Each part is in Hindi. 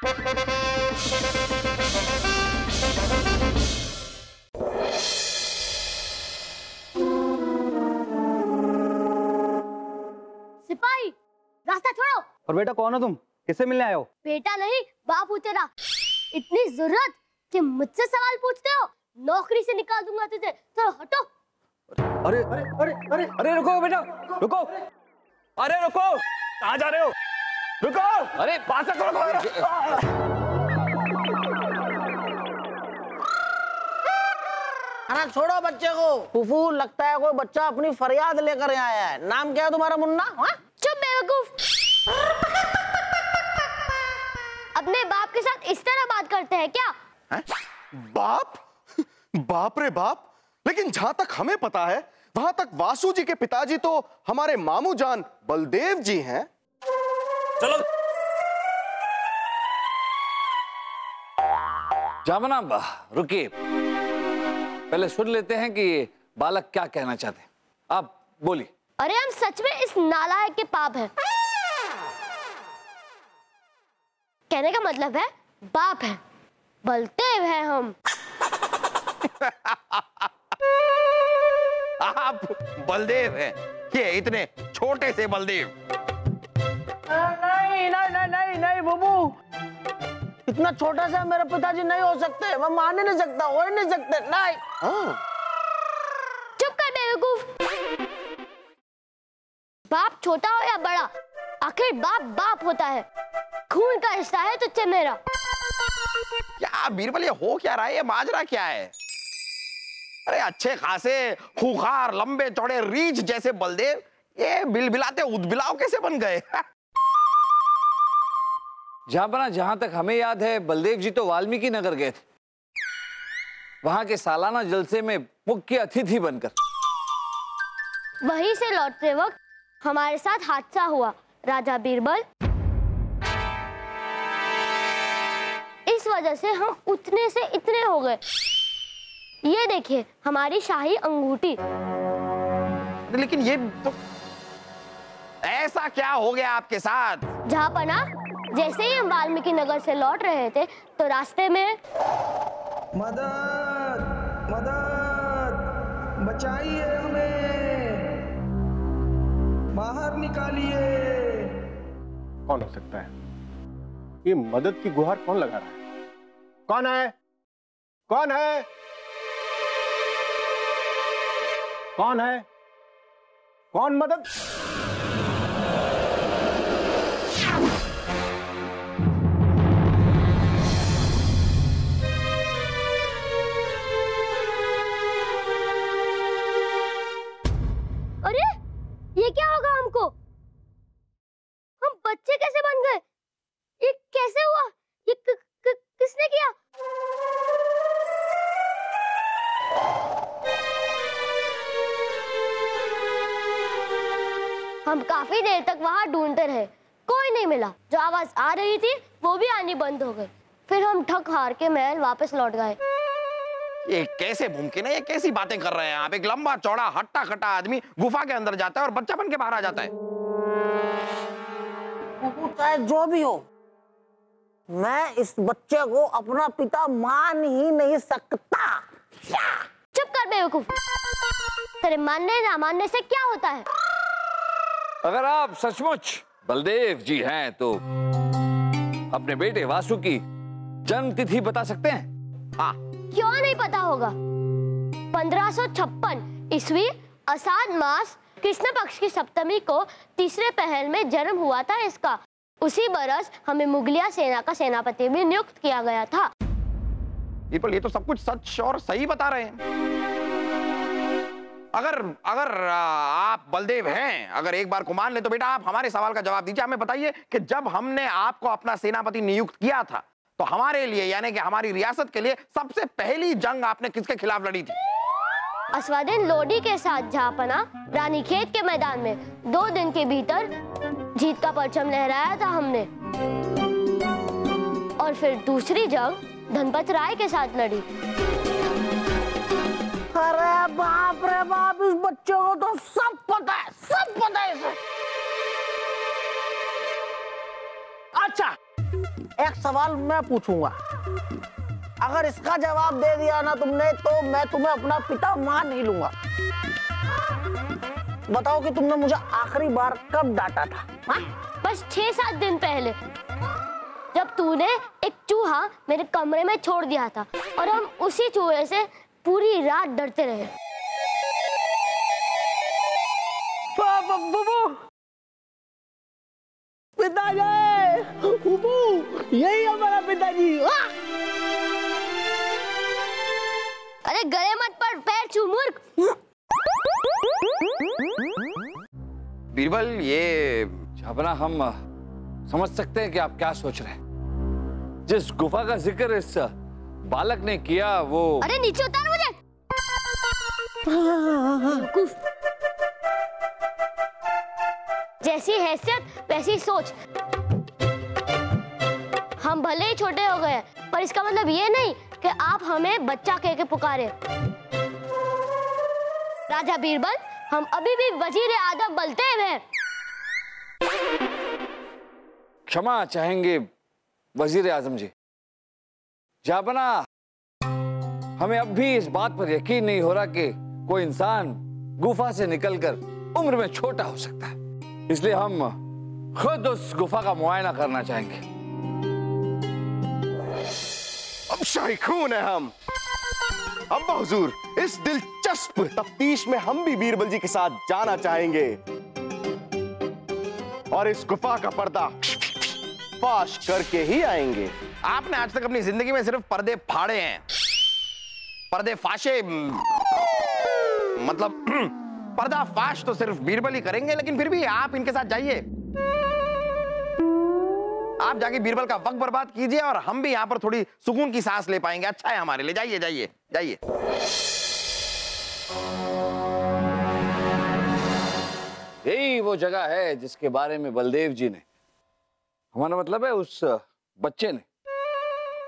सिपाही, रास्ता छोड़ो। और बेटा कौन हो तुम? किससे मिलने आए हो? बेटा नहीं, बाप हूँ तेरा। इतनी जरूरत कि मुझसे सवाल पूछते हो? नौकरी से निकाल दूंगा तुझे। चलो हटो। अरे अरे अरे अरे अरे रुको बेटा, रुको। अरे रुको, कहाँ जा रहे हो? रुको। अरे पास से करो। अरे छोड़ो बच्चे को। फूफू, लगता है कोई बच्चा अपनी फरियाद लेकर आया है। नाम क्या है तुम्हारा मुन्ना? हाँ? चुप बेवकूफ। अपने बाप के साथ इस तरह बात करते हैं क्या? है? बाप? बाप रे बाप। लेकिन जहां तक हमें पता है, वहां तक वासु जी के पिताजी तो हमारे मामू जान बलदेव जी हैं। चलो जामना, रुकिए, पहले सुन लेते हैं कि बालक क्या कहना चाहते हैं। आप बोलिए। अरे हम सच में इस नालायक के पाप हैं। कहने का मतलब है बाप है, बलदेव है हम। आप बलदेव हैं? ये इतने छोटे से बलदेव? नहीं नहीं नहीं नहीं नहीं बुबू, इतना छोटा सा मेरे पिताजी नहीं हो सकते। मैं मान ही नहीं सकता, हो ही नहीं सकते। नहीं। चुप कर बेवकूफ। बाप छोटा हो या बड़ा, आखिर बाप बाप होता है। खून का रिश्ता है तुझसे मेरा। क्या बीरबल, ये हो क्या रहा है? ये माजरा क्या है? अरे अच्छे खासे खूंखार लंबे चौड़े रीछ जैसे बलदेव, ये बिलबिलाते उदबिलाव कैसे बन गए? जहां तक हमें याद है, बलदेव जी तो वाल्मीकि नगर गए थे, वहां के सालाना जलसे में मुख्य अतिथि बनकर। वहीं से लौटते वक्त हमारे साथ हादसा हुआ राजा बीरबल। इस वजह से हम उतने से इतने हो गए। ये देखिए हमारी शाही अंगूठी। लेकिन ये तो ऐसा क्या हो गया आपके साथ? जहाँपना, जैसे ही हम वाल्मीकि नगर से लौट रहे थे तो रास्ते में मदद मदद, बचाइए हमें, बाहर निकालिए। कौन हो सकता है? ये मदद की गुहार कौन लगा रहा है? कौन है? कौन है? कौन है? कौन मदद? अरे ये क्या होगा हमको? हम बच्चे कैसे बन गए? ये कैसे हुआ? ये किसने किया? हम काफी देर तक वहां ढूंढते रहे, कोई नहीं मिला। जो आवाज आ रही थी वो भी आनी बंद हो गई। फिर हम थक हार के महल वापस लौट गए। ये कैसे मुमकिन है? ये कैसी बातें कर रहे हैं आप? एक लंबा चौड़ा हट्टा खट्टा आदमी गुफा के अंदर जाता है और बच्चा बन के बाहर आ जाता है। चाहे जो भी हो, मैं इस बच्चे को अपना पिता मान ही नहीं सकता। चुप कर बेवकूफ। तेरे मानने ना मानने से क्या होता है? अगर आप सचमुच बलदेव जी हैं तो अपने बेटे वासु की जन्म तिथि बता सकते हैं? हाँ। क्यों नहीं पता होगा? 1556 ईस्वी आषाढ़ मास कृष्ण पक्ष की सप्तमी को तीसरे पहर में जन्म हुआ था इसका। उसी बरस हमें मुगलिया सेना का सेनापति भी नियुक्त किया गया था। ये तो सब कुछ सच और सही बता रहे हैं। अगर आप बलदेव हैं, अगर एक बार को मान ले, तो बेटा आप हमारे सवाल का जवाब दीजिए। हमें बताइए कि जब हमने आपको अपना सेनापति नियुक्त किया था तो हमारे लिए, यानी कि हमारी रियासत के लिए सबसे पहली जंग आपने किसके खिलाफ लड़ी थी? असवादीन लोडी के साथ जहाँपना, रानीखेत के मैदान में 2 दिन के भीतर जीत का परचम लहराया था हमने। और फिर दूसरी जंग धनपत राय के साथ लड़ी। अरे बाप रे बाप, इस बच्चे को तो सब पता है, सब पता है इसे। अच्छा, एक सवाल मैं पूछूंगा, अगर इसका जवाब दे दिया ना तुमने तो मैं तुम्हें अपना पिता मान ही लूंगा। बताओ कि तुमने मुझे आखिरी बार कब डांटा था? हाँ? बस 6-7 दिन पहले, जब तूने एक चूहा मेरे कमरे में छोड़ दिया था और हम उसी चूहे से पूरी रात डरते रहे। पिताजी, फूफू, यही हमारा पिताजी। अरे गले मत पड़, पैर छू मूर्ख। बीरबल, ये जाबना, हम समझ सकते हैं कि आप क्या सोच रहे हैं। जिस गुफा का जिक्र इस बालक ने किया वो... अरे नीचे उतार मुझे। जैसी हैसियत वैसी सोच। हम भले ही छोटे हो गए पर इसका मतलब ये नहीं कि आप हमें बच्चा कह के पुकारे। राजा बीरबल, हम अभी भी वजीर आजम बलदेव हैं। क्षमा चाहेंगे वजीर आजम जी। जाबना, हमें अब भी इस बात पर यकीन नहीं हो रहा कि कोई इंसान गुफा से निकलकर उम्र में छोटा हो सकता है, इसलिए हम खुद उस गुफा का मुआयना करना चाहेंगे। अब शाही खून है हम। अब्बा हुजूर, इस दिलचस्प तफ्तीश में हम भी बीरबल जी के साथ जाना चाहेंगे और इस गुफा का पर्दा फाश करके ही आएंगे। आपने आज तक अपनी जिंदगी में सिर्फ पर्दे फाड़े हैं, पर्दे फाशे मतलब पर्दा फाश तो सिर्फ बीरबल ही करेंगे, लेकिन फिर भी आप इनके साथ जाइए। आप जाके बीरबल का वक्त बर्बाद कीजिए और हम भी यहाँ पर थोड़ी सुकून की सांस ले पाएंगे। अच्छा है हमारे लिए। जाइए जाइए जाइए। यही वो जगह है जिसके बारे में बलदेव जी ने, हमारा मतलब है उस बच्चे ने,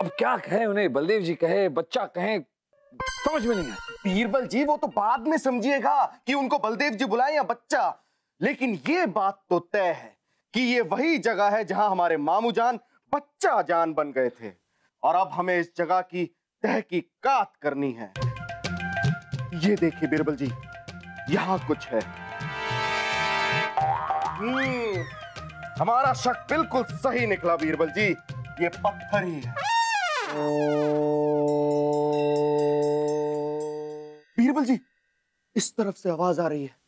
अब क्या कहें उन्हें, बलदेव जी कहे, बच्चा कहें, समझ में नहीं आया। बीरबल जी, वो तो बाद में समझिएगा कि उनको बलदेव जी बुलाएं या बच्चा, लेकिन ये बात तो तय है कि ये वही जगह है जहां हमारे मामू जान बच्चा जान बन गए थे और अब हमें इस जगह की तहकीकात करनी है। ये देखिए बीरबल जी, यहां कुछ है। हमारा शक बिल्कुल सही निकला बीरबल जी, ये पत्थर ही है। बीरबल जी, इस तरफ से आवाज आ रही है,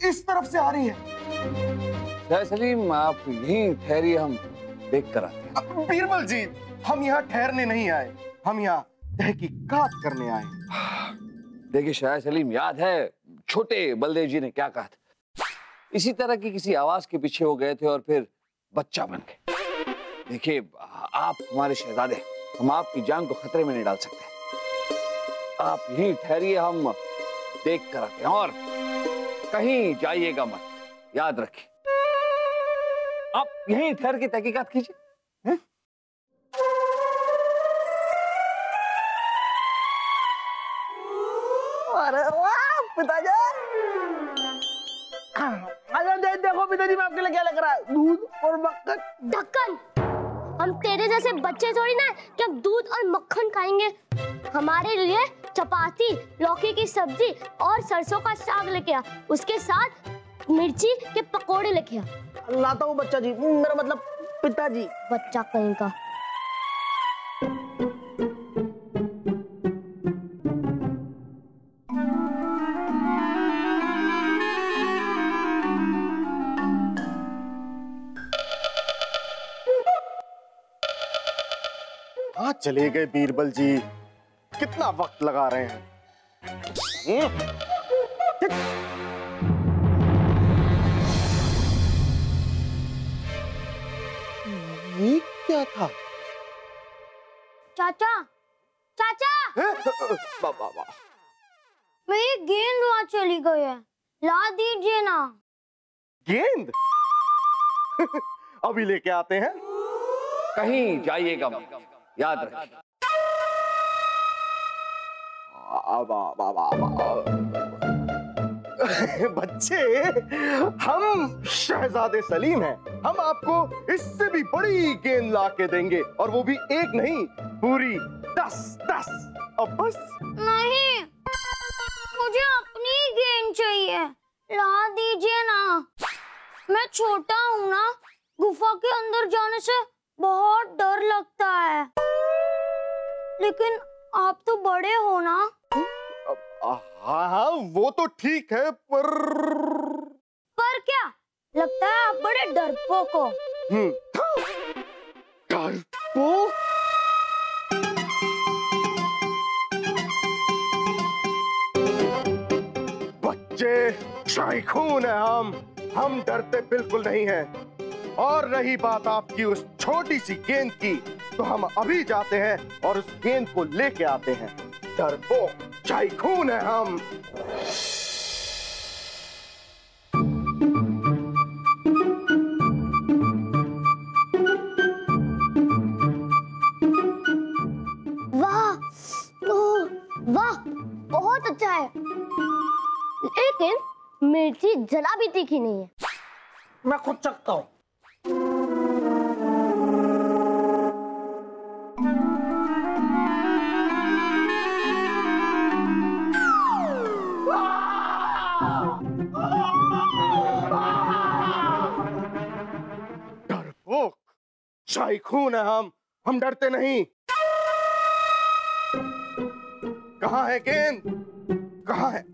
इस तरफ से आ रही है। शाह सलीम, आप यहीं ठहरिए, हम देख कर आते हैं। बीरबल जी, हम यहाँ ठहरने नहीं आए, हम यहाँ तहकीकात करने आए। देखिए शाह सलीम, याद है छोटे बलदेव जी ने क्या कहा था? इसी तरह की किसी आवाज के पीछे वो गए थे और फिर बच्चा बन गए। देखिए, आप हमारे शहजादे, हम आपकी जान को खतरे में नहीं डाल सकते। आप यहीं ठहरिए, हम देख कर आते हैं और कहीं जाइएगा मत, याद रखिए। आप यहीं ठहर के तहकीकात कीजिए। अरे वाह पिताजी, देखो पिताजी, मैं आपके लिए क्या लग रहा है, दूध और मक्खन। ढक्कन, हम तेरे जैसे बच्चे थोड़ी ना कि हम दूध और मक्खन खाएंगे। हमारे लिए चपाती, लौकी की सब्जी और सरसों का साग लेके आ, उसके साथ मिर्ची के पकोड़े लेके आ। लाता हूँ बच्चा जी, मेरा मतलब पिताजी। बच्चा कहीं का। चले गए बीरबल जी, कितना वक्त लगा रहे हैं। ये क्या था? चाचा, चाचा, मेरी गेंद वहां चली गई है, ला दीजिए ना। गेंद? अभी लेके आते हैं। कहीं जाइएगा मत, याद रखिए। बच्चे, हम शहजादे सलीम हैं। हम आपको इससे भी बड़ी गेंद ला के देंगे, और वो भी एक नहीं, पूरी 10। अब बस। नहीं, मुझे अपनी गेंद चाहिए, ला दीजिए ना। मैं छोटा हूँ ना, गुफा के अंदर जाने से बहुत डर लगता है। लेकिन आप तो बड़े हो ना। हाँ, वो तो ठीक है, पर क्या? लगता है आप बड़े डरपोक हो। डरपोक? बच्चे, शाइखून है हम डरते बिल्कुल नहीं हैं। और रही बात आपकी उस छोटी सी गेंद की, तो हम अभी जाते हैं और उस गेंद को लेके आते हैं। डरपोक शाइखून है हम। वाह, वाह, बहुत अच्छा है। लेकिन मिर्ची जरा भी तीखी नहीं है। मैं खुद चखता हूँ। डरपोक शाइखून है हम डरते नहीं। कहाँ है गेंद? कहाँ है?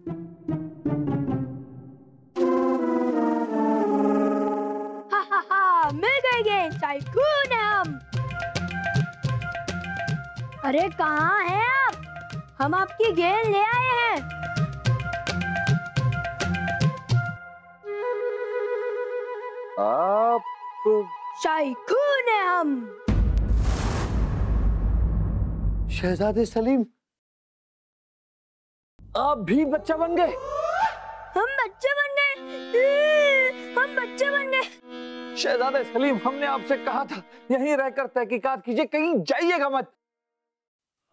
मिल गई गेंद, शाइखून है हम। अरे कहाँ हैं आप? हम आपकी गेंद ले आए हैं। आप शाइखून है हम। शहजादे सलीम, आप भी बच्चा बन गए? हम बच्चे बन गए। हम बच्चे बन गए। शहजादे सलीम, हमने आपसे कहा था यहीं रहकर तहकीकात कीजिए, कहीं जाइएगा मत।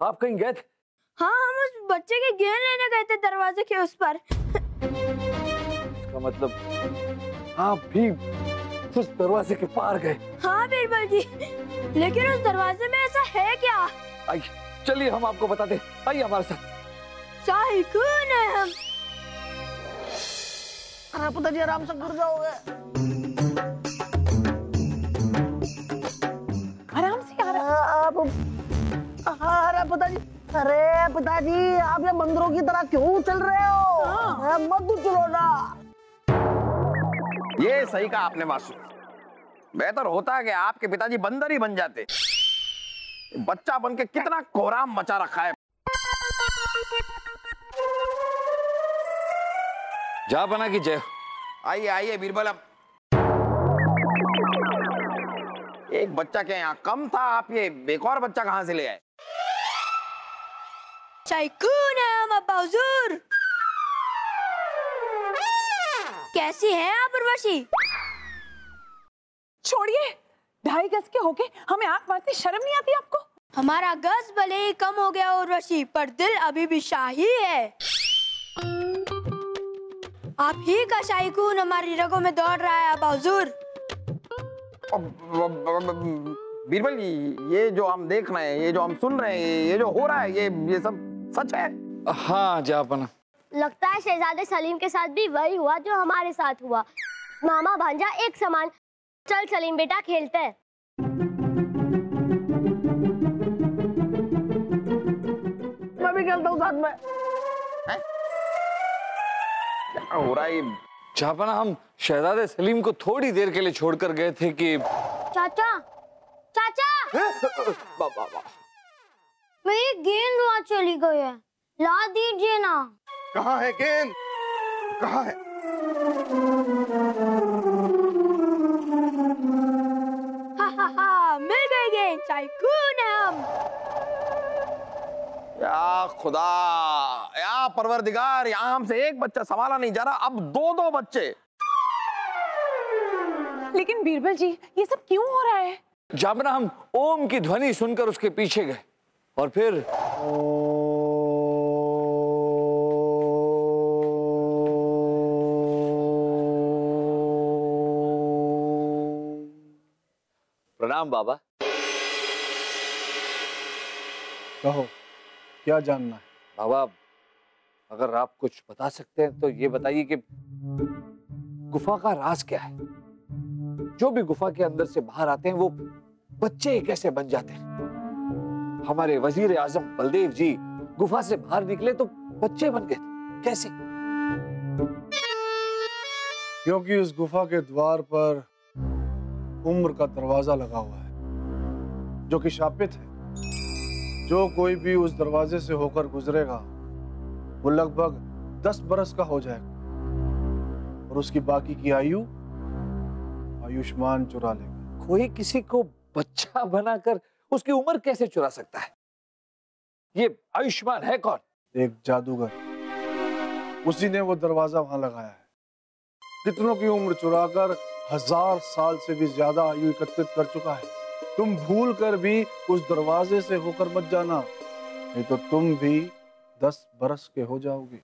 आप कहीं गए थे? हाँ, हम उस बच्चे की गेंद लेने गए थे दरवाजे के उस पर। इसका मतलब आप भी उस दरवाजे के पार गए? हाँ बीरबल जी, लेकिन उस दरवाजे में ऐसा है क्या? आइए, चलिए हम आपको बताते। आइए हमारे साथ। शाइखून है हम। अरे पिताजी, आराम से गिर जाओगे। आराम से आप। अरे पिताजी, आप ये बंदरों की तरह क्यों चल रहे हो? मत चलो ना। ये सही कहा आपने वासु। बेहतर होता है कि आपके पिताजी बंदर ही बन जाते। बच्चा बन के कितना कोहराम मचा रखा है। जा बना की जय। आइए आइए बीरबल, अब एक बच्चा क्या यहाँ कम था, आप ये एक और बच्चा कहाँ से ले आए? शाइखून है हम अब्बा हुजूर। कैसी हैं आप उर्वशी? छोड़िए, 2.5 गज के होके हमें आंख मारती शर्म नहीं आती आपको? हमारा गज भले ही कम हो गया उर्वशी, पर दिल अभी भी शाही है। आप ही का शाइखून हमारी रगों में दौड़ रहा है अब्बा हुजूर। बीरबल, ये जो हम देख रहे हैं, ये जो हम सुन रहे हैं, ये जो हो रहा है, ये सब सच है? हाँ जापना। लगता है शहजादे सलीम के साथ भी वही हुआ जो हमारे साथ हुआ। मामा भांजा एक समान। चल सलीम बेटा, खेलते हैं। मैं भी खेलता हूँ साथ में। क्या हो रहा है? जापना, हम शहजादे सलीम को थोड़ी देर के लिए छोड़कर गए थे कि चाचा, चाचा, मेरी गेंद वहाँ चली गई है, ला दीजिए ना। कहाँ है गेंद? कहाँ है? हा, मिल गई गेंद, शाइखून है हम। या खुदा, या परवरदिगार, यहाँ हमसे एक बच्चा संभाला नहीं जा रहा, अब 2-2 बच्चे। लेकिन बीरबल जी, ये सब क्यों हो रहा है? जापना, हम ओम की ध्वनि सुनकर उसके पीछे गए और फिर प्रणाम बाबा। कहो, क्या जानना है? बाबा, अगर आप कुछ बता सकते हैं तो ये बताइए कि गुफा का राज क्या है? जो भी गुफा के अंदर से बाहर आते हैं वो बच्चे कैसे बन जाते हैं? हमारे वजीर आजम बलदेव जी गुफा से बाहर निकले तो बच्चे बन गए, कैसे? क्योंकि उस गुफा के द्वार पर उम्र का दरवाजा लगा हुआ है, जो कि शापित है। जो कोई भी उस दरवाजे से होकर गुजरेगा वो लगभग 10 बरस का हो जाएगा और उसकी बाकी की आयु आयुष्मान चुरा लेगा। कोई किसी को बच्चा बनाकर उसकी उम्र कैसे चुरा सकता है? ये आयुष्मान है कौन? एक जादूगर, उसी ने वो दरवाजा वहां लगाया है। कितनों की उम्र चुराकर 1000 साल से भी ज्यादा आयु एकत्रित कर चुका है। तुम भूल कर भी उस दरवाजे से होकर मत जाना, नहीं तो तुम भी 10 बरस के हो जाओगे।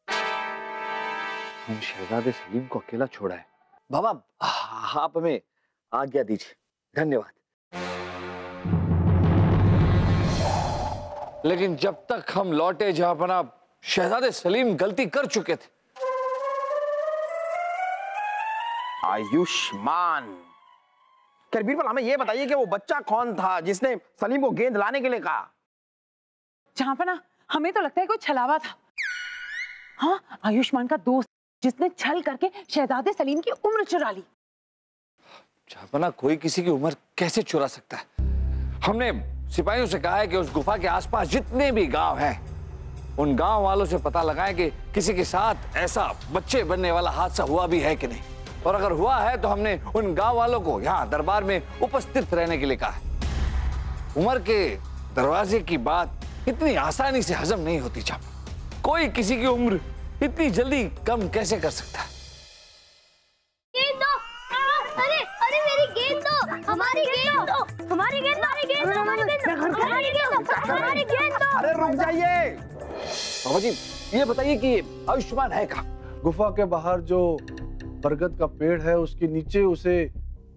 हम शहजादे सलीम को अकेला छोड़ा है। बाबा, आप हमें आज्ञा दीजिए। धन्यवाद। लेकिन जब तक हम लौटे जहांपना, शहजादे सलीम गलती कर चुके थे। आयुष्मान, क्या बीरबल हमें यह बताइए कि वो बच्चा कौन था जिसने सलीम को गेंद लाने के लिए कहा? जहांपना, हमें तो लगता है कोई छलावा था। हाँ, आयुष्मान का दोस्त जिसने छल करके शहजादे सलीम की उम्र चुरा ली। जहांपना, कोई किसी की उम्र कैसे चुरा सकता है? हमने सिपाहियों से कहा है कि उस गुफा के आसपास जितने भी गांव हैं, उन गांव वालों से पता लगाएं कि किसी के साथ ऐसा बच्चे बनने वाला हादसा हुआ भी है कि नहीं। और अगर हुआ है तो हमने उन गांव वालों को यहाँ दरबार में उपस्थित रहने के लिए कहा है। उम्र के दरवाजे की बात इतनी आसानी से हजम नहीं होती छापा। कोई किसी की उम्र इतनी जल्दी कम कैसे कर सकता है? गेंद दो! अरे अरे मेरी गेंद दो! हमारी गेंद दो! हमारी गेंद दो! हमारी गेंद दो! हमारी गेंद दो! हमारी गेंद दो! हमारी गेंद दो! अरे रुक जाइए। बाबा जी, ये बताइए कि आयुष्मान है कहाँ? गुफा के बाहर जो बरगद का पेड़ है उसके नीचे उसे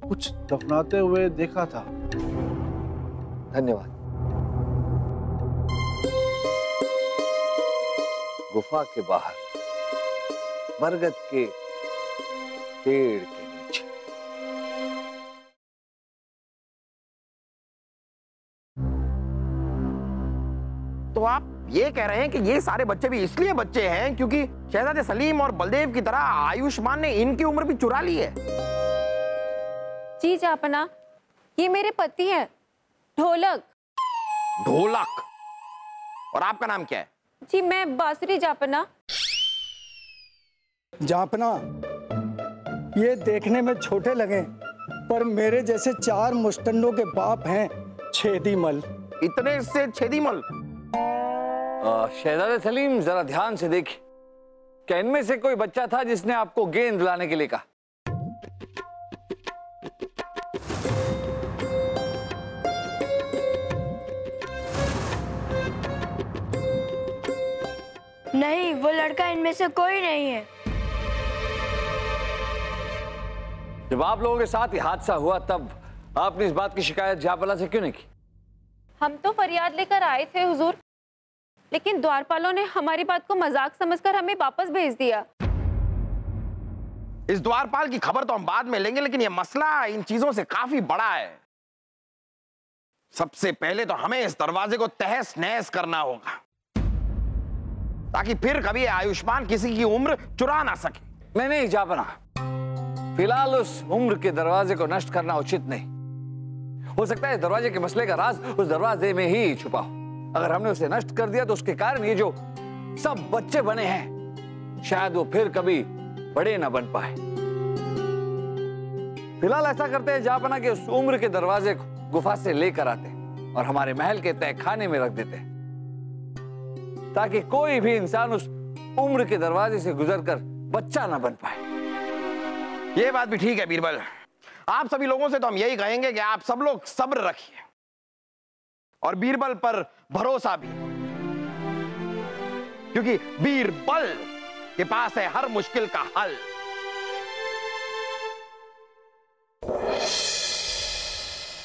कुछ दफनाते हुए देखा था। धन्यवाद। गुफा के बाहर बरगद के पेड़ के नीचे। तो आप ये कह रहे हैं कि ये सारे बच्चे भी इसलिए बच्चे हैं क्योंकि शहजादे सलीम और बलदेव की तरह आयुष्मान ने इनकी उम्र भी चुरा ली है? जी जापना, ये मेरे पति हैं, ढोलक। ढोलक? और आपका नाम क्या है? जी मैं बांसुरी जापना। जापना, ये देखने में छोटे लगे पर मेरे जैसे 4 मुस्टंडों के बाप हैं छेदीमल। इतने से छेदीमल? शहजादे सलीम, जरा ध्यान से देखिए, क्या इनमें से कोई बच्चा था जिसने आपको गेंद लाने के लिए कहा? नहीं, वो लड़का इनमें से कोई नहीं है। जब आप लोगों के साथ ये हादसा हुआ तब आपने इस बात की शिकायत जापला से क्यों नहीं की? हम तो फरियाद लेकर आए थे हुजूर, लेकिन द्वारपालों ने हमारी बात को मजाक समझकर हमें वापस भेज दिया। इस द्वारपाल की खबर तो हम बाद में लेंगे, लेकिन यह मसला इन चीजों से काफी बड़ा है। सबसे पहले तो हमें इस दरवाजे को तहस नहस करना होगा ताकि फिर कभी आयुष्मान किसी की उम्र चुरा ना सके। नहीं जापना, फिलहाल उस उम्र के दरवाजे को नष्ट करना उचित नहीं। हो सकता है दरवाजे के मसले का राज उस दरवाजे में ही छुपा हो। अगर हमने उसे नष्ट कर दिया तो उसके कारण ये जो सब बच्चे बने हैं शायद वो फिर कभी बड़े ना बन पाए। फिलहाल ऐसा करते हैं जापना कि उस उम्र के दरवाजे को गुफा से लेकर आते हैं और हमारे महल के तय खाने में रख देते हैं ताकि कोई भी इंसान उस उम्र के दरवाजे से गुजरकर बच्चा ना बन पाए। ये बात भी ठीक है बीरबल। आप सभी लोगों से तो हम यही कहेंगे कि आप सब लोग सब्र रखिए और बीरबल पर भरोसा भी, क्योंकि बीरबल के पास है हर मुश्किल का हल।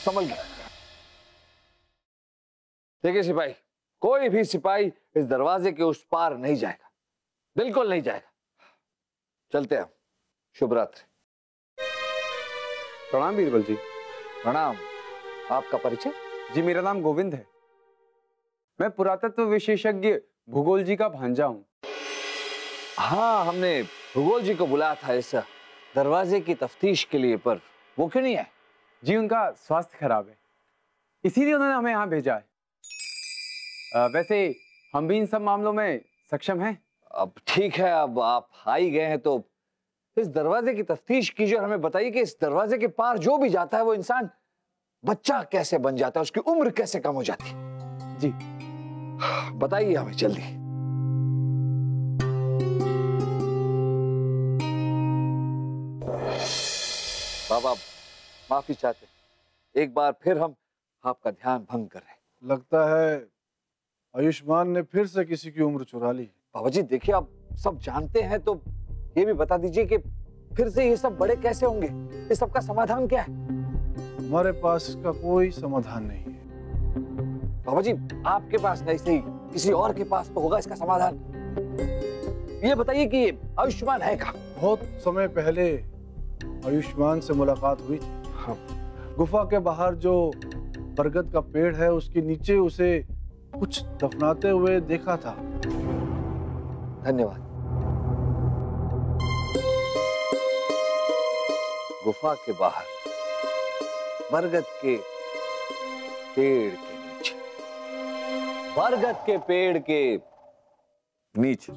समझ गए? देखिए सिपाही, कोई भी सिपाही इस दरवाजे के उस पार नहीं जाएगा, बिल्कुल नहीं जाएगा। चलते हैं। शुभ रात्रि। प्रणाम बीरबल जी। प्रणाम। आपका परिचय? जी मेरा नाम गोविंद है। मैं पुरातत्व विशेषज्ञ भूगोल जी का भांजा हूँ। हाँ, हमने भूगोल जी को बुलाया था इस दरवाजे की तफ्तीश के लिए, पर वो क्यों नहीं है? जी उनका स्वास्थ्य खराब है, इसीलिए उन्होंने हमें यहाँ भेजा है। वैसे हम भी इन सब मामलों में सक्षम हैं। अब ठीक है, अब आप आ ही गए हैं तो इस दरवाजे की तफ्तीश कीजिए और हमें बताइए कि इस दरवाजे के पार जो भी जाता है वो इंसान बच्चा कैसे बन जाता है, उसकी उम्र कैसे कम हो जाती है। जी बताइए हमें जल्दी। बाबा माफी चाहते हैं, एक बार फिर हम आपका ध्यान भंग कर रहे हैं। लगता है आयुष्मान ने फिर से किसी की उम्र चुरा ली। बाबा जी देखिए, आप सब जानते हैं तो ये भी बता दीजिए कि फिर से ये सब बड़े कैसे होंगे? इस सब का समाधान क्या है? हमारे पास इसका कोई समाधान नहीं है। बाबा जी आपके पास नहीं सही, किसी और के पास तो होगा इसका समाधान। ये बताइए कि आयुष्मान है कहाँ? बहुत समय पहले आयुष्मान से मुलाकात हुई थी। हाँ। गुफा के बाहर जो बरगद का पेड़ है उसके नीचे उसे कुछ दफनाते हुए देखा था। धन्यवाद। गुफा के बाहर बरगद के पेड़ के नीचे, बरगद के पेड़ के नीचे।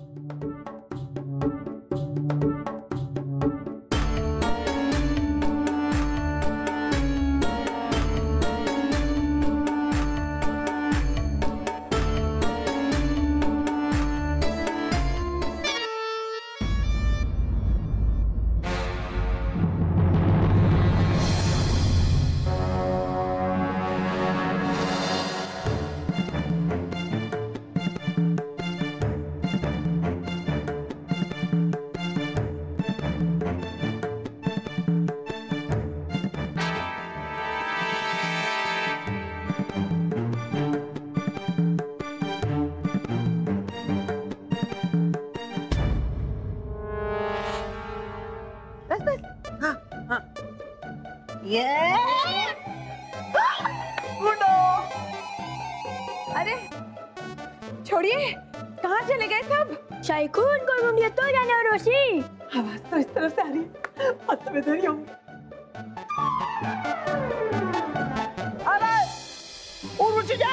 अरे छोड़िए, कहाँ चले गए सब? शाइकून को ढूंढिए तो जाने और रोशी। आवाज तो इस तरफ से आ रही है, मतलब इधर ही होंगे। अरे उर्वशी जी,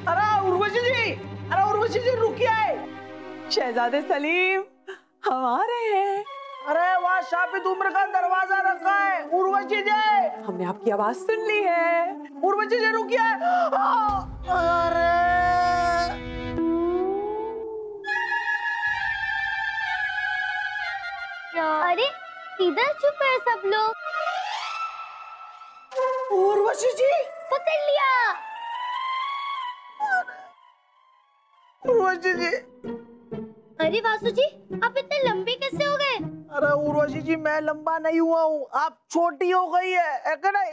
अरे उर्वशी जी, अरे उर्वशी जी रुकिए। शहजादे सलीम, हम आ रहे हैं। अरे वहाँ शापित उम्र का दरवाजा रखा है। उर्वशी जी, हमने आपकी आवाज सुन ली है। उर्वशी जी रुकिए। अरे अरे इधर चुप है सब लोग। उर्वशी जी, पकड़ लिया। उर्वशी जी। अरे वासु जी, आप इतने लंबे कैसे हो गए? अरे उर्वशी जी, मैं लंबा नहीं हुआ हूँ, आप छोटी हो गई है कि नहीं?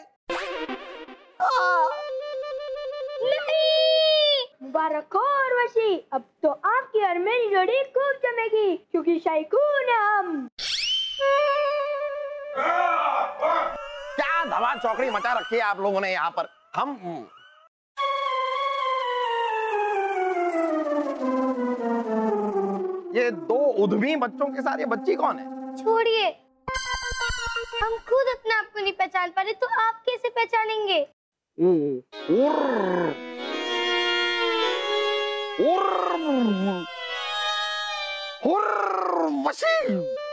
नहीं, मुबारक हो उर्वशी, अब तो आपकी और मेरी जोड़ी खूब जमेगी क्योंकि शाइकून है हम। क्या धमाल चौकड़ी मचा रखी है आप लोगों ने यहाँ पर। हम ये दो उद्यमी बच्चों के साथ ये बच्ची कौन है? छोड़िए, हम खुद अपने आप को नहीं पहचान पा रहे तो आप कैसे पहचानेंगे?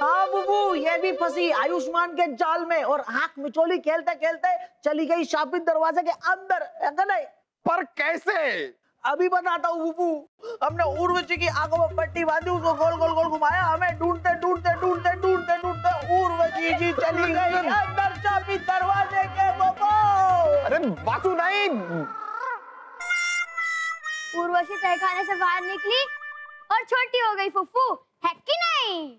हाँ बुबू, ये भी फंसी आयुष्मान के जाल में और आंख मिचोली खेलते खेलते चली गई शापित दरवाजे के अंदर, है नहीं? पर कैसे? अभी बताता हूँ बुबू। हमने उर्वशी की आंखों में पट्टी बांधी, उसको गोल गोल गोल घुमाया, हमें ढूंढते ढूंढते ढूंढते ढूंढते ढूंढते उर्वशी जी चली गई अंदर शापित दरवाजे के। अरे वासु नहीं, उर्वशी तहखाने से बाहर निकली और छोटी हो गई फुफ्फू, है कि नहीं?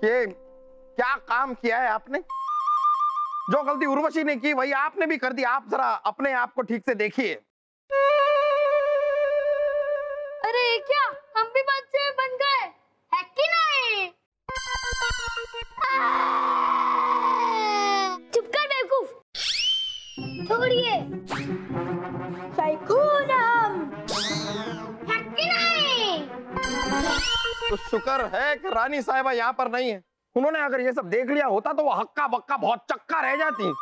ये क्या काम किया है आपने? जो गलती उर्वशी ने की वही आपने भी कर दी। आप जरा अपने आप को ठीक से देखिए। अरे क्या हम भी बच्चे बन गए, है कि नहीं? चुप कर बेवकूफ, छोड़िए। साइकोराम, है कि नहीं? तो शुक्र है कि रानी साहिबा यहाँ पर नहीं है। उन्होंने अगर ये सब देख लिया होता तो वो हक्का बक्का बहुत चक्का रह जाती।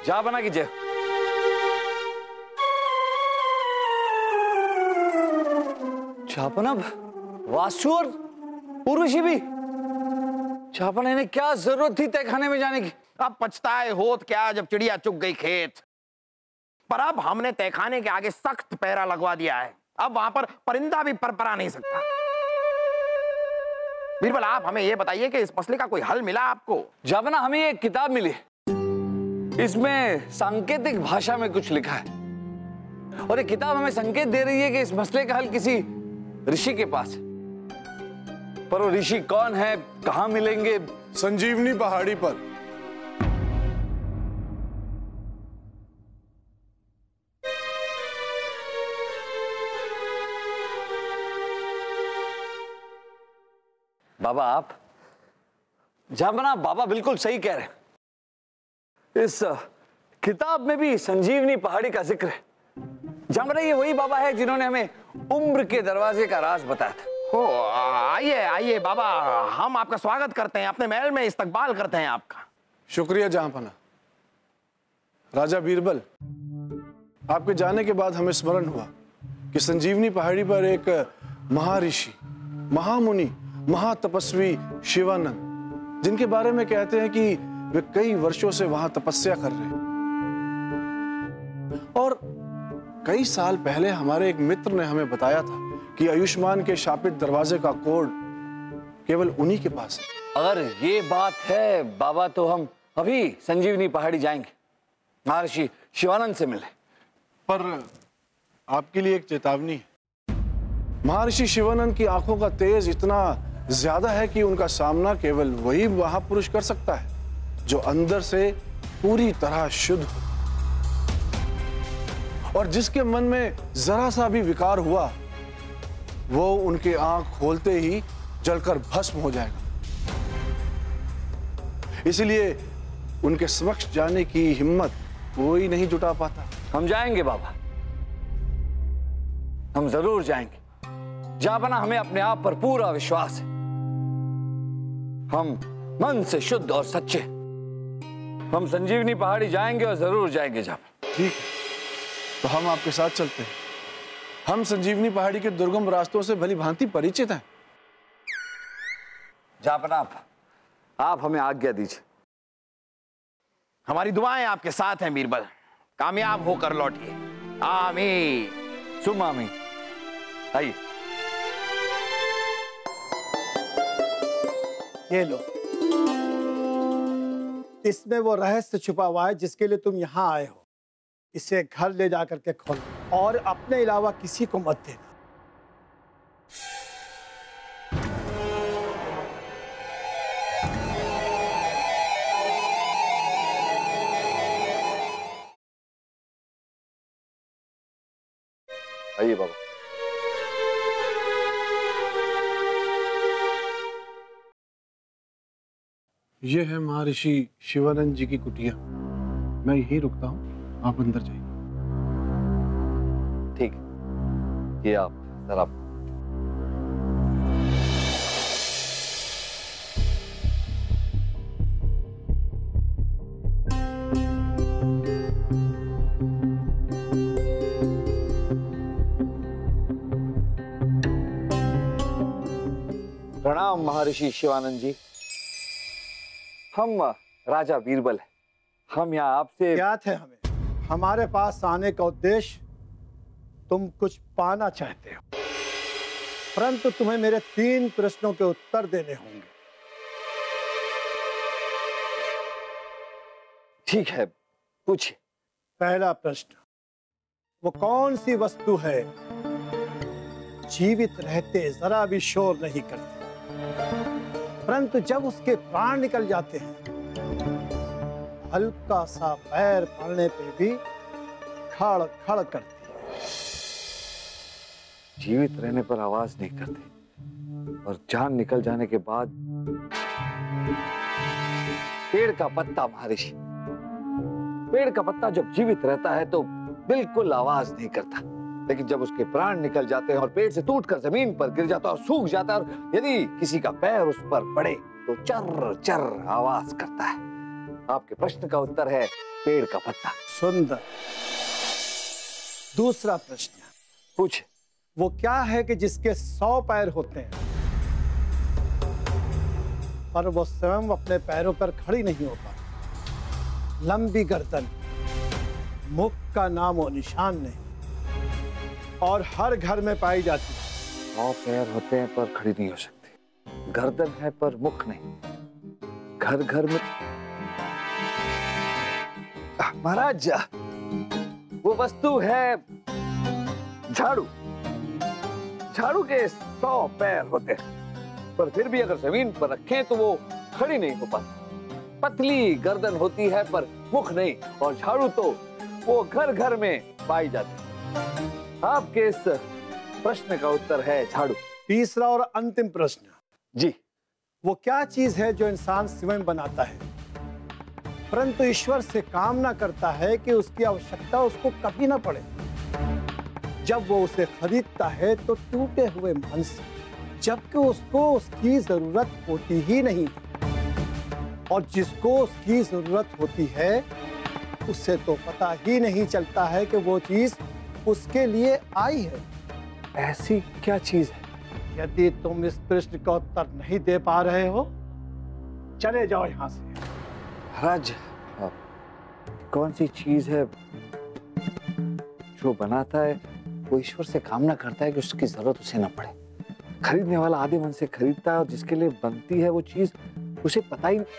जा बना कीजिए। चापनब, वासु और उर्वशी भी। चापन, इन्हें क्या जरूरत थी तहखाने में जाने की? अब पछताए होत क्या जब चिड़िया चुग गई खेत। पर अब हमने तहखाने के आगे सख्त पहरा लगवा दिया है। अब वहां पर परिंदा भी परपरा नहीं सकता। बीरबल, आप हमें यह बताइए कि इस मसले का कोई हल मिला आपको? जापना, हमें एक किताब मिली। इसमें सांकेतिक भाषा में कुछ लिखा है और ये किताब हमें संकेत दे रही है कि इस मसले का हल किसी ऋषि के पास है। पर वो ऋषि कौन है, कहां मिलेंगे? संजीवनी पहाड़ी पर। बाबा, आप जापना, बाबा बिल्कुल सही कह रहे हैं। इस किताब में भी संजीवनी पहाड़ी का जिक्र है। जामना, ये वही बाबा है जिन्होंने हमें उम्र के दरवाजे का राज बताया था। हो, आइए आइए बाबा, हम आपका स्वागत करते हैं, अपने महल में इस्तकबाल करते हैं आपका। शुक्रिया जहांपना। राजा बीरबल, आपके जाने के बाद हमें स्मरण हुआ कि संजीवनी पहाड़ी पर एक महर्षि, महामुनि, महातपस्वी शिवानंद, जिनके बारे में कहते हैं कि वे कई वर्षों से वहां तपस्या कर रहे हैं। और कई साल पहले हमारे एक मित्र ने हमें बताया था कि आयुष्मान के शापित दरवाजे का कोड केवल उन्हीं के पास है। अगर ये बात है बाबा, तो हम अभी संजीवनी पहाड़ी जाएंगे, महर्षि शिवानंद से मिले। पर आपके लिए एक चेतावनी है। महर्षि शिवानंद की आंखों का तेज इतना ज्यादा है कि उनका सामना केवल वही महापुरुष कर सकता है जो अंदर से पूरी तरह शुद्ध हो, और जिसके मन में जरा सा भी विकार हुआ वो उनके आंख खोलते ही जलकर भस्म हो जाएगा। इसलिए उनके समक्ष जाने की हिम्मत कोई नहीं जुटा पाता। हम जाएंगे बाबा, हम जरूर जाएंगे। जापना, हमें अपने आप पर पूरा विश्वास है। हम मन से शुद्ध और सच्चे। हम संजीवनी पहाड़ी जाएंगे और जरूर जाएंगे जापना। ठीक है, तो हम आपके साथ चलते हैं। हम संजीवनी पहाड़ी के दुर्गम रास्तों से भली भांति परिचित हैं। जापना, आप हमें आज्ञा दीजिए। हमारी दुआएं आपके साथ हैं बीरबल, कामयाब होकर लौटिए। आमीन। शुभ आमीन। आइए। ये लो, इसमें वो रहस्य छुपा हुआ है जिसके लिए तुम यहाँ आए हो। इसे घर ले जाकर के खोलो और अपने अलावा किसी को मत देना। आइए बाबा। ये है महर्षि शिवानंद जी की कुटिया। मैं यहीं रुकता हूँ, आप अंदर जाइए। ठीक, ये आप जरा। प्रणाम महर्षि शिवानंद जी। हम राजा बीरबल हैं। हम यहाँ आपसे ज्ञात है हमें, हमारे पास आने का उद्देश्य तुम कुछ पाना चाहते हो, परंतु तुम्हें मेरे 3 प्रश्नों के उत्तर देने होंगे। ठीक है, पूछिए। पहला प्रश्न, वो कौन सी वस्तु है जीवित रहते जरा भी शोर नहीं करती, परंतु जब उसके प्राण निकल जाते हैं हल्का सा पैर पड़ने पे भी खड़ खड़ करती है। जीवित रहने पर आवाज नहीं करती और जान निकल जाने के बाद पेड़ का पत्ता महर्षि। पेड़ का पत्ता जब जीवित रहता है तो बिल्कुल आवाज नहीं करता, लेकिन जब उसके प्राण निकल जाते हैं और पेड़ से टूटकर जमीन पर गिर जाता है और सूख जाता है, और यदि किसी का पैर उस पर पड़े तो चर्र चर्र आवाज करता है। आपके प्रश्न का उत्तर है पेड़ का पत्ता। सुंदर। दूसरा प्रश्न पूछे। वो क्या है कि जिसके 100 पैर होते हैं पर वो स्वयं अपने पैरों पर खड़ी नहीं हो पाती, लंबी गर्दन, मुख का नाम और निशान नहीं, और हर घर में पाई जाती है। 100 पैर होते हैं पर खड़ी नहीं हो सकती, गर्दन है पर मुख नहीं, घर घर में। महाराज, वो वस्तु है झाड़ू। झाड़ू के 100 पैर होते हैं पर फिर भी अगर जमीन पर रखें तो वो खड़ी नहीं हो पाती। पतली गर्दन होती है पर मुख नहीं, और झाड़ू तो वो घर घर में पाई जाती है। आपके इस प्रश्न का उत्तर है झाड़ू। तीसरा और अंतिम प्रश्न जी, वो क्या चीज है जो इंसान स्वयं बनाता है परंतु ईश्वर से कामना करता है कि उसकी आवश्यकता उसको कभी ना पड़े। जब वो उसे खरीदता है तो टूटे हुए मन से, जबकि उसको उसकी जरूरत होती ही नहीं, और जिसको उसकी जरूरत होती है उसे तो पता ही नहीं चलता है कि वो चीज उसके लिए आई है। ऐसी क्या चीज है? यदि तुम इस प्रश्न का उत्तर नहीं दे पा रहे हो, चले जाओ यहां से। महाराज, कौन सी चीज है जो बनाता है वो ईश्वर से कामना करता है कि उसकी जरूरत उसे न पड़े? खरीदने वाला आधे मन से खरीदता है और जिसके लिए बनती है वो चीज उसे पता ही नहीं।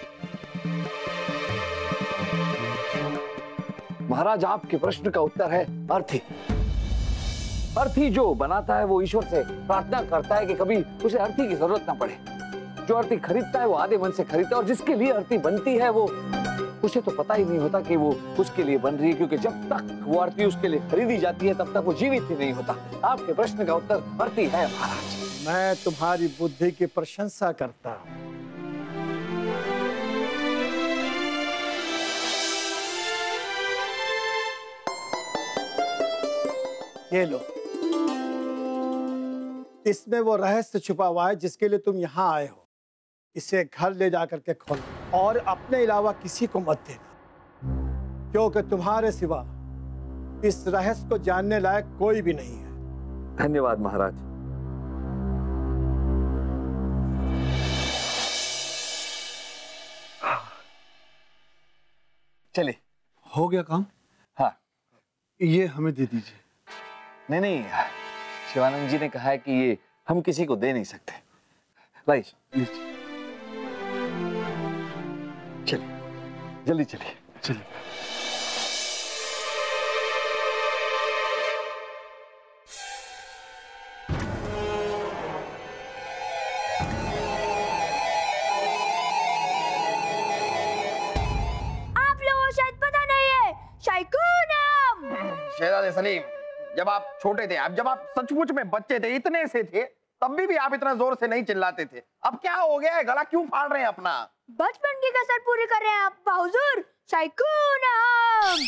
महाराज, आपके प्रश्न का उत्तर है अर्थी। अर्थी जो बनाता है वो ईश्वर से प्रार्थना करता है कि कभी उसे अर्थी की जरूरत ना पड़े। जो अर्थी खरीदता है वो आधे मन से खरीदता है, और जिसके लिए अर्थी बनती है वो उसे तो पता ही नहीं होता कि वो उसके लिए बन रही है, क्योंकि जब तक वो अर्थी उसके लिए खरीदी जाती है तब तक वो जीवित ही नहीं होता। आपके प्रश्न का उत्तर अर्थी है महाराज। मैं तुम्हारी बुद्धि की प्रशंसा करता हूं। ये लो, इसमें वो रहस्य छुपा हुआ है जिसके लिए तुम यहाँ आए हो। इसे घर ले जाकर के खोलो और अपने अलावा किसी को मत देना, क्योंकि तुम्हारे सिवा इस रहस्य को जानने लायक कोई भी नहीं है। धन्यवाद महाराज। चले, हो गया काम? हाँ, ये हमें दे दीजिए। नहीं, शिवानंद जी ने कहा है कि ये हम किसी को दे नहीं सकते। लाइए, चलिए, जल्दी चलिए। चलिए। आप लोगों को शायद पता नहीं है, शाइकूनम। शहजादे सलीम, जब आप छोटे थे, अब जब आप सचमुच में बच्चे थे, इतने से थे, तब भी आप इतना जोर से नहीं चिल्लाते थे। अब क्या हो गया है? गला क्यों फाड़ रहे हैं अपना? बचपन की कसर पूरी कर रहे हैं आप हुजूर। शाइकूनम।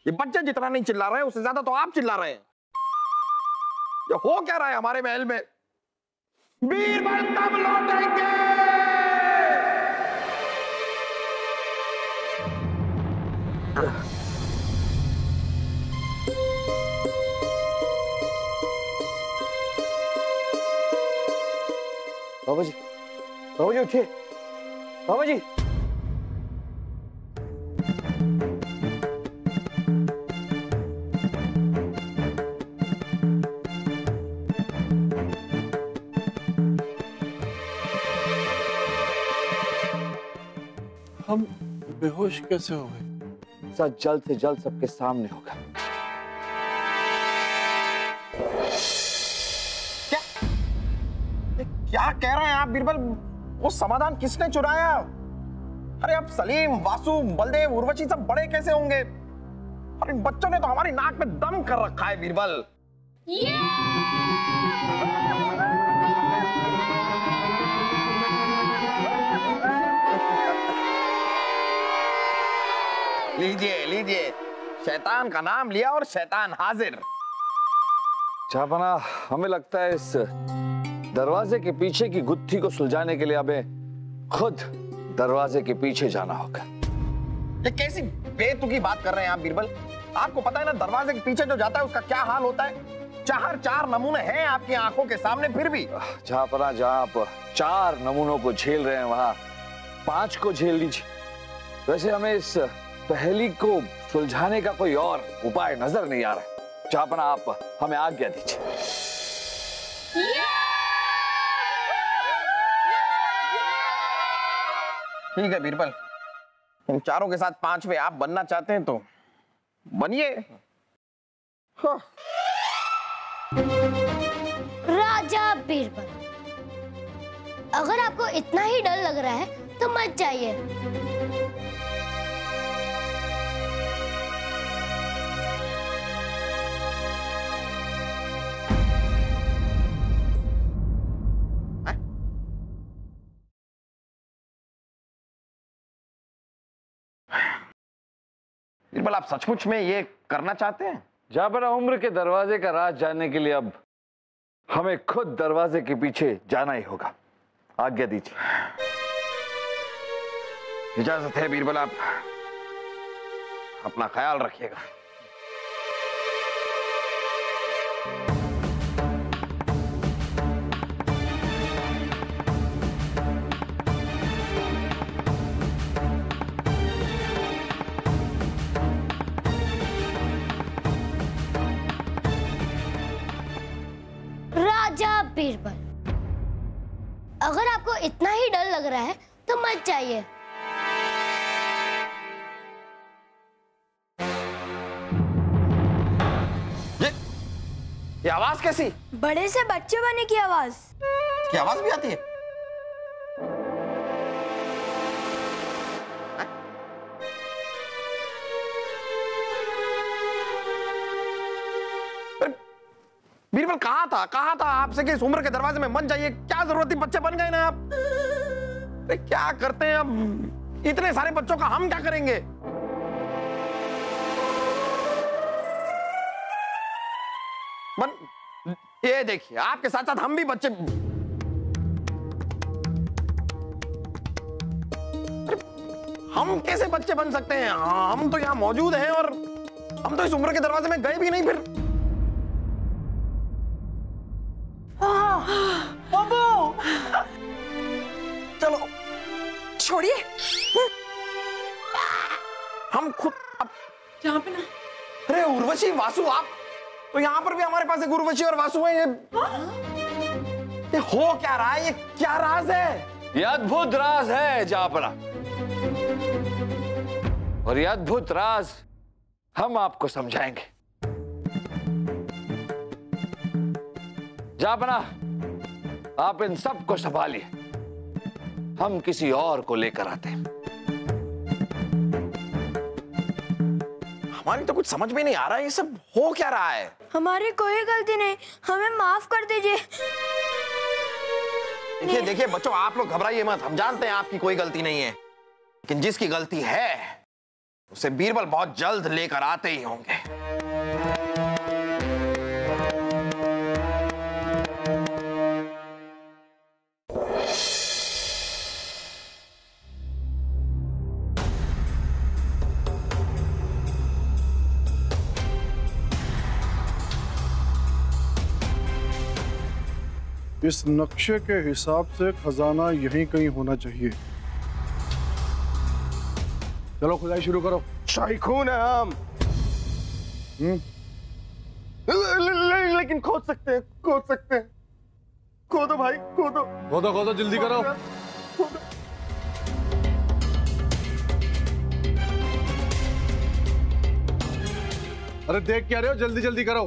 ये बच्चे जितना नहीं चिल्ला रहे हैं उससे ज्यादा तो आप चिल्ला रहे हैं। ये हो क्या रहा है हमारे महल में? बीरबल कब लौटेंगे? बाबूजी, बाबूजी उठिए, बाबा जी। हम बेहोश कैसे हो गए? सच जल्द से जल्द सबके सामने होगा। क्या कह रहे हैं आप बीरबल? वो समाधान किसने चुराया? अरे अब सलीम, वासु, बलदेव, उर्वशी सब बड़े कैसे होंगे? अरे इन बच्चों ने तो हमारी नाक में दम कर रखा है बीरबल। लीजिए लीजिए, शैतान का नाम लिया और शैतान हाजिर। जहांपना, हमें लगता है इस दरवाजे के पीछे की गुत्थी को सुलझाने के लिए हमें खुद दरवाजे के पीछे जाना होगा। ये कैसी बेतुकी बात कर रहे हैं आप बीरबल? आपको पता है ना दरवाजे के पीछे जो जाता है उसका क्या हाल होता है? चार नमूने हैं आपकी आंखों के सामने, फिर भी जहांपना, जहां आप 4 नमूनों को झेल रहे हैं वहां 5 को झेल लीजिए। वैसे हमें इस पहेली को सुलझाने का कोई और उपाय नजर नहीं आ रहा है। जहांपना, आप हमें आज्ञा दीजिए। ठीक है बीरबल, इन चारों के साथ 5वें आप बनना चाहते हैं तो बनिए। राजा बीरबल, अगर आपको इतना ही डर लग रहा है तो मत जाइए। बीरबल, आप सचमुच में ये करना चाहते हैं? जहांपना, उम्र के दरवाजे का राज जानने के लिए अब हमें खुद दरवाजे के पीछे जाना ही होगा। आज्ञा दीजिए। इजाजत है बीरबल, आप अपना ख्याल रखिएगा। राजा बीरबल, अगर आपको इतना ही डर लग रहा है तो मत जाइए। ये आवाज कैसी? बड़े से बच्चे बनने की आवाज। की आवाज भी आती है? बीरबल, कहा था आपसे कि इस उम्र के दरवाजे में मत जाइए। क्या जरूरत थी? बच्चे बन गए ना आप। क्या करते हैं अब? इतने सारे बच्चों का हम क्या करेंगे? ये देखिए, आपके साथ साथ हम भी बच्चे। हम कैसे बच्चे बन सकते हैं? हम तो यहां मौजूद हैं और हम तो इस उम्र के दरवाजे में गए भी नहीं। फिर बाबू, चलो छोड़िए। हम खुद अब जहां पे ना। अरे उर्वशी, वासु, आप तो यहाँ पर भी हमारे पास एक उर्वशी और वासु है। ये हो क्या रहा है? ये क्या राज है? ये अद्भुत राज है जहांपना, और ये अद्भुत राज हम आपको समझाएंगे। जहांपना, आप इन सब को संभालिए, हम किसी और को लेकर आते हैं। हमारी तो कुछ समझ में नहीं आ रहा है, ये सब हो क्या रहा है? हमारी कोई गलती नहीं, हमें माफ कर दीजिए। देखिए देखिए बच्चों, आप लोग घबराइए मत। हम जानते हैं आपकी कोई गलती नहीं है, लेकिन जिसकी गलती है उसे बीरबल बहुत जल्द लेकर आते ही होंगे। इस नक्शे के हिसाब से खजाना यहीं कहीं होना चाहिए। चलो खुदाई शुरू करो। शाही खून है हम। लेकिन खोद सकते हैं, खोद सकते हैं। खोदो भाई, खोदो खोदो खोदो, जल्दी करो। अरे देख क्या रहे हो, जल्दी जल्दी करो,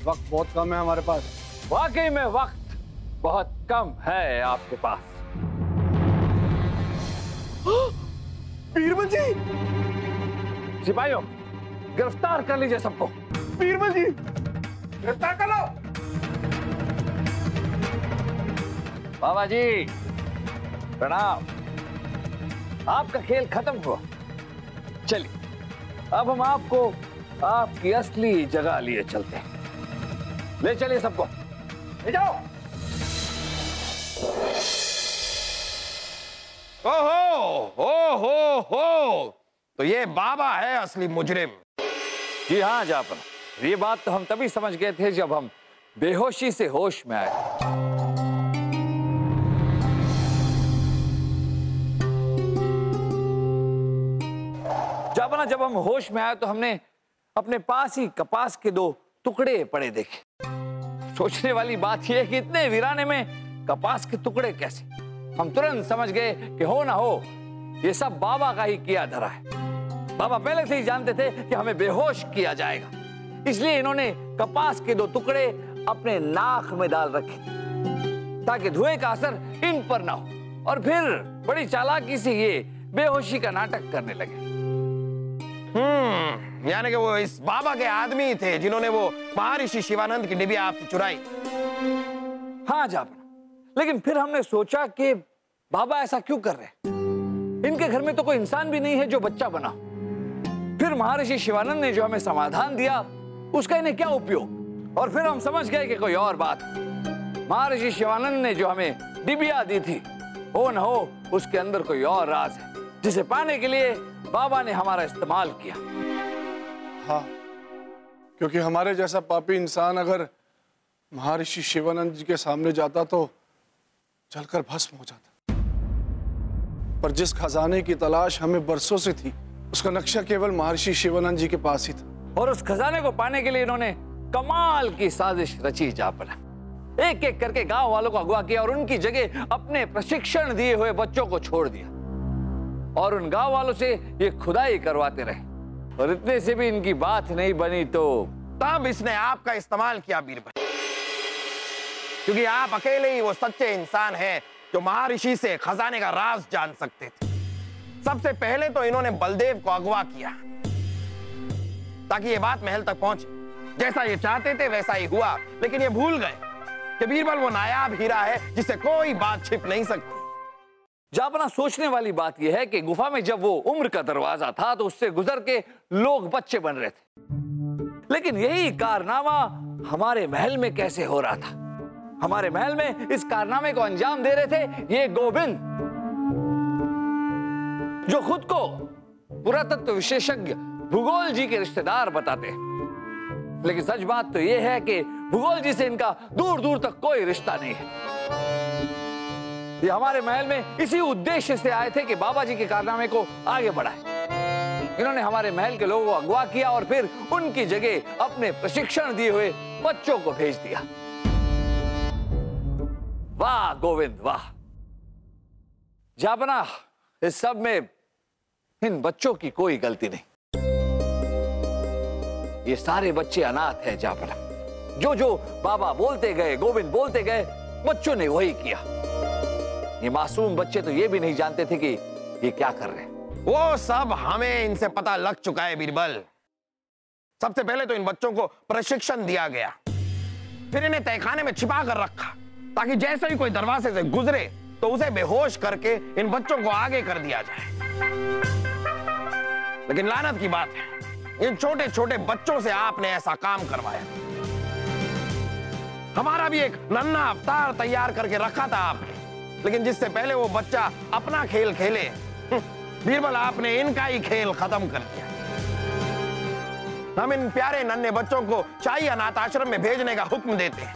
वक्त बहुत कम है हमारे पास। वाकई में वक्त बहुत कम है आपके पास। बीरबल जी, सिपाहियों गिरफ्तार कर लीजिए सबको। बीरबल जी गिरफ्तार कर लो। बाबा जी प्रणाम, आपका खेल खत्म हुआ। चलिए अब हम आपको आपकी असली जगह लिए चलते हैं। ले चलिए सबको, ले जाओ। ओहो, तो ये बाबा है असली मुजरिम। जी हाँ जापन, ये बात तो हम तभी समझ गए थे जब हम बेहोशी से होश में आए। जापना, जब हम होश में आए तो हमने अपने पास ही कपास के 2 टुकड़े पड़े देखे। सोचने वाली बात यह है कि इतने वीराने में कपास के टुकड़े कैसे। हम तुरंत समझ गए कि हो ना हो ये सब बाबा का ही किया धरा है। बाबा पहले से ही जानते थे कि हमें बेहोश किया जाएगा, इसलिए इन्होंने कपास के 2 टुकड़े अपने नाक में डाल रखे ताकि धुएं का असर इन पर ना हो, और फिर बड़ी चालाकी से ये बेहोशी का नाटक करने लगे। यानी कि वो इस बाबा के आदमी थे जिन्होंने वो महर्षि शिवानंद की डिबिया आपसे चुराई। हाँ जापना, लेकिन फिर हमने सोचा कि बाबा ऐसा क्यों कर रहे हैं? इनके घर में तो कोई इंसान भी नहीं है जो बच्चा बना। फिर महर्षि शिवानंद ने जो हमें समाधान दिया उसका इन्हें क्या उपयोग? और फिर हम समझ गए कि कोई और बात। महर्षि शिवानंद ने जो हमें डिबिया दी थी, हो न हो उसके अंदर कोई और राज है जिसे पाने के लिए बाबा ने हमारा इस्तेमाल किया। हाँ, क्योंकि हमारे जैसा पापी इंसान अगर महर्षि शिवानंद जी के सामने जाता तो जलकर भस्म हो जाता। पर जिस खजाने की तलाश हमें बरसों से थी, उसका नक्शा केवल महर्षि शिवानंद जी के पास ही था। और उस खजाने को पाने के लिए इन्होंने कमाल की साजिश रची जापना। एक एक करके गांव वालों को अगवा किया और उनकी जगह अपने प्रशिक्षण दिए हुए बच्चों को छोड़ दिया, और उन गांव वालों से ये खुदाई करवाते रहे। और इतने से भी इनकी बात नहीं बनी तो तब इसने आपका इस्तेमाल किया बीरबल, क्योंकि आप अकेले ही वो सच्चे इंसान हैं जो महर्षि से खजाने का राज जान सकते थे। सबसे पहले तो इन्होंने बलदेव को अगवा किया ताकि ये बात महल तक पहुंचे। जैसा ये चाहते थे वैसा ही हुआ, लेकिन ये भूल गए कि बीरबल वो नायाब हीरा है जिससे कोई बात छिप नहीं सकती। जापना, सोचने वाली बात यह है कि गुफा में जब वो उम्र का दरवाजा था तो उससे गुजर के लोग बच्चे बन रहे थे, लेकिन यही कारनामा हमारे महल में कैसे हो रहा था? हमारे महल में इस कारनामे को अंजाम दे रहे थे ये गोविंद, जो खुद को पुरातत्व विशेषज्ञ भूगोल जी के रिश्तेदार बताते हैं। लेकिन सच बात तो यह है कि भूगोल जी से इनका दूर दूर तक कोई रिश्ता नहीं है। ये हमारे महल में इसी उद्देश्य से आए थे कि बाबा जी के कारनामे को आगे बढ़ाए। इन्होंने हमारे महल के लोगों को अगवा किया और फिर उनकी जगह अपने प्रशिक्षण दिए हुए बच्चों को भेज दिया। वाह गोविंद वाह। जापना, इस सब में इन बच्चों की कोई गलती नहीं। ये सारे बच्चे अनाथ हैं जापना। जो जो बाबा बोलते गए, गोविंद बोलते गए, बच्चों ने वही किया। ये मासूम बच्चे तो ये भी नहीं जानते थे कि ये क्या कर रहे हैं। वो सब हमें इनसे पता लग चुका है बीरबल। सबसे पहले तो इन बच्चों को प्रशिक्षण दिया गया, फिर इन्हें तहखाने में छिपा कर रखा ताकि जैसे ही कोई दरवाजे से गुजरे तो उसे बेहोश करके इन बच्चों को आगे कर दिया जाए। लेकिन लानत की बात है, इन छोटे छोटे बच्चों से आपने ऐसा काम करवाया। हमारा भी एक नन्हा अवतार तैयार करके रखा था आपने, लेकिन जिससे पहले वो बच्चा अपना खेल खेले, बीरबल आपने इनका ही खेल खत्म कर दिया। हम इन प्यारे नन्हे बच्चों को शाही अनाथ आश्रम में भेजने का हुक्म देते हैं।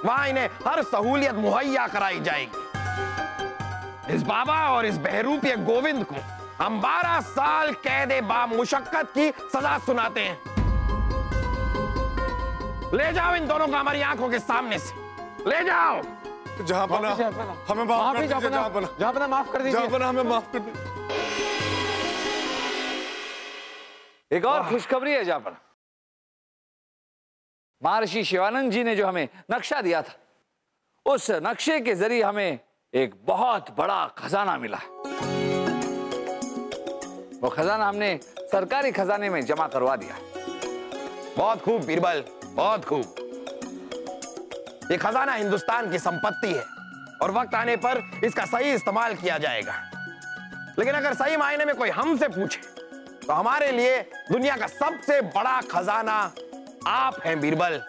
वहां इन्हें हर सहूलियत मुहैया कराई जाएगी। इस बाबा और इस बहरूपीय गोविंद को हम 12 साल कैदे बामुशक्कत की सजा सुनाते हैं। ले जाओ इन दोनों को हमारी आंखों के सामने से, ले जाओ। जहाँपना हमें माफ कर दीजिए, जहाँपना माफ कर दीजिए, जहाँपना हमें माफ कर दीजिए। एक और खुशखबरी है जहाँपना। महर्षि शिवानंद जी ने जो हमें नक्शा दिया था, उस नक्शे के जरिए हमें एक बहुत बड़ा खजाना मिला। वो खजाना हमने सरकारी खजाने में जमा करवा दिया। बहुत खूब बीरबल, बहुत खूब। ये खजाना हिंदुस्तान की संपत्ति है और वक्त आने पर इसका सही इस्तेमाल किया जाएगा। लेकिन अगर सही मायने में कोई हमसे पूछे तो हमारे लिए दुनिया का सबसे बड़ा खजाना आप हैं बीरबल,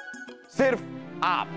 सिर्फ आप।